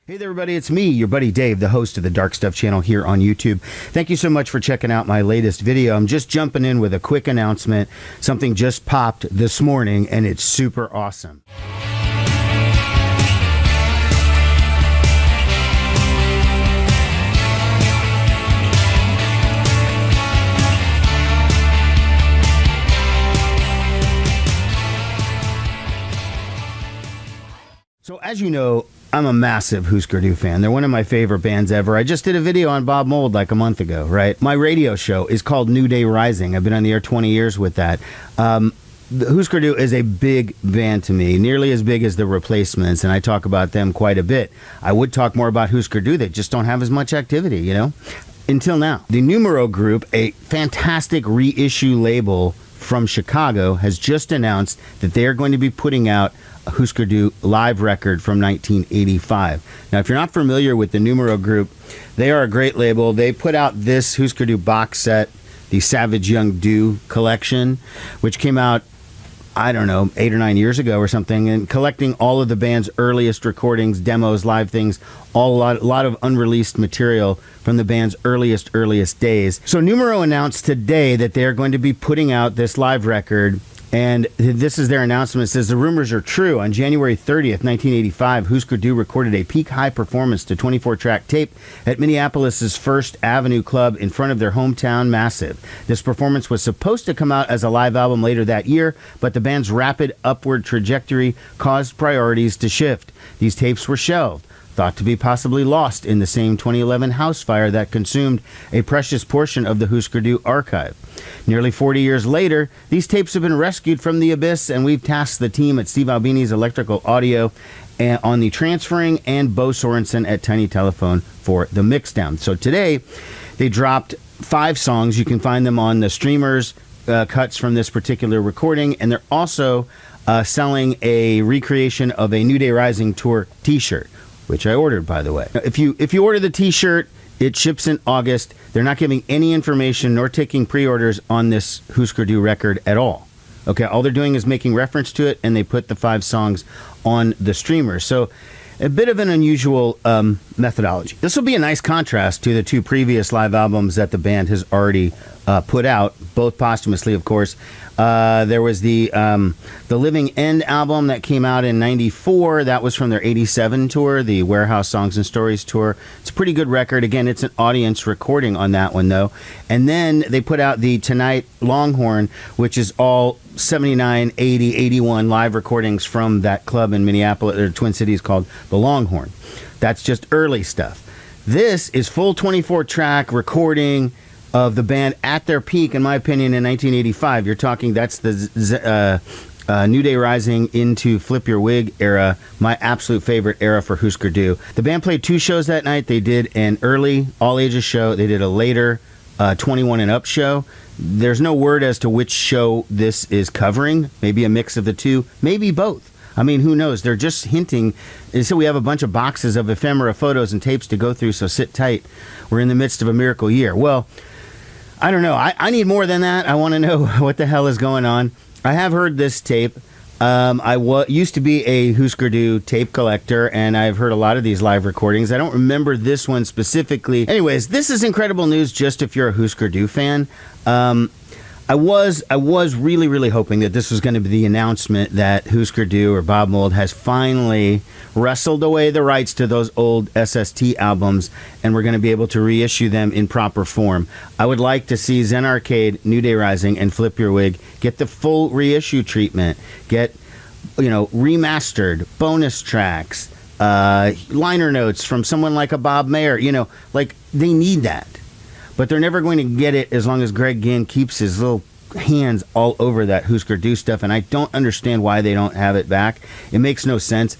Hey there, everybody. It's me, your buddy Dave, the host of the Dark Stuff channel here on YouTube. Thank you so much for checking out my latest video. I'm just jumping in with a quick announcement. Something just popped this morning, and it's super awesome. So as you know, I'm a massive Hüsker Dü fan. They're one of my favorite bands ever. I just did a video on Bob Mould like a month ago, right? My radio show is called New Day Rising. I've been on the air 20 years with that. The Hüsker Dü is a big band to me, nearly as big as the Replacements, and I talk about them quite a bit. I would talk more about Hüsker Dü. They just don't have as much activity, you know? Until now. The Numero group, a fantastic reissue label from Chicago, has just announced that they are going to be putting out a Hüsker Dü live record from 1985. Now, if you're not familiar with the Numero group, they are a great label. They put out this Hüsker Dü box set, the Savage Young Dü collection, which came out, I don't know, 8 or 9 years ago or something, and collecting all of the band's earliest recordings, demos, live things, a lot of unreleased material from the band's earliest days. So Numero announced today that they are going to be putting out this live record, and this is their announcement. It says, the rumors are true. On January 30th, 1985, Hüsker Dü recorded a peak high performance to 24-track tape at Minneapolis's First Avenue Club in front of their hometown Massive. This performance was supposed to come out as a live album later that year, but the band's rapid upward trajectory caused priorities to shift. These tapes were shelved, thought to be possibly lost in the same 2011 house fire that consumed a precious portion of the Hüsker Dü archive. Nearly 40 years later, these tapes have been rescued from the abyss, and we've tasked the team at Steve Albini's Electrical Audio on the transferring and Bo Sorensen at Tiny Telephone for the mixdown. So today, they dropped 5 songs. You can find them on the streamers, cuts from this particular recording, and they're also selling a recreation of a New Day Rising tour t-shirt, which I ordered, by the way. If you order the t-shirt, it ships in August. They're not giving any information nor taking pre-orders on this Hüsker Dü record at all. Okay, all they're doing is making reference to it, and they put the 5 songs on the streamer. So a bit of an unusual methodology. This will be a nice contrast to the 2 previous live albums that the band has already put out, both posthumously, of course. There was the Living End album that came out in '94. That was from their '87 tour, the Warehouse Songs and Stories tour. It's a pretty good record. Again, it's an audience recording on that one, though. And then they put out the Tonight Longhorn, which is all 79, 80, 81 live recordings from that club in Minneapolis, or Twin Cities, called the Longhorn. That's just early stuff. This is full 24-track recording of the band at their peak, in my opinion, in 1985. You're talking, that's the New Day Rising into Flip Your Wig era, my absolute favorite era for Hüsker Dü. The band played 2 shows that night. They did an early all-ages show. They did a later 21 and up show. There's no word as to which show this is covering. Maybe a mix of the 2, maybe both. I mean, who knows? They're just hinting. So we have a bunch of boxes of ephemera photos and tapes to go through, so sit tight. We're in the midst of a miracle year. Well, I don't know. I need more than that. I want to know what the hell is going on. I have heard this tape. I used to be a Hüsker Dü tape collector, and I've heard a lot of these live recordings. I don't remember this one specifically. Anyways, this is incredible news just if you're a Hüsker Dü fan. I was really hoping that this was going to be the announcement that Hüsker Dü or Bob Mould has finally wrestled away the rights to those old SST albums, and we're going to be able to reissue them in proper form. I would like to see Zen Arcade, New Day Rising, and Flip Your Wig get the full reissue treatment, get, remastered bonus tracks, liner notes from someone like a Bob Mayer. Like, they need that. But they're never going to get it as long as Greg Ginn keeps his little hands all over that Hüsker Dü stuff, and I don't understand why they don't have it back. It makes no sense.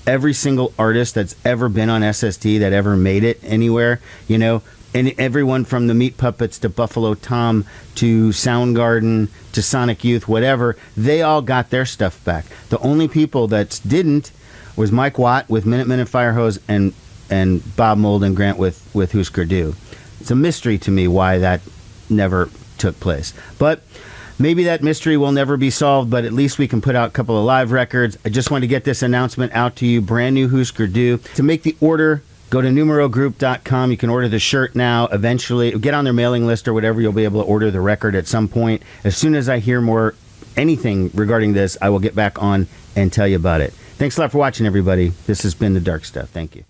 Every single artist that's ever been on SST, that ever made it anywhere, and everyone from the Meat Puppets to Buffalo Tom to Soundgarden to Sonic Youth, whatever, they all got their stuff back. The only people that didn't was Mike Watt with Minutemen and Firehose, and Bob Mould and Grant with Hüsker Dü. It's a mystery to me why that never took place. But Maybe that mystery will never be solved, but at least we can put out a couple of live records. I just want to get this announcement out to you. Brand new Hüsker Dü. To make the order, go to numerogroup.com. You can order the shirt now. Eventually, get on their mailing list or whatever. You'll be able to order the record at some point. As soon as I hear more anything regarding this, I will get back on and tell you about it. Thanks a lot for watching, everybody. This has been The Dark Stuff. Thank you.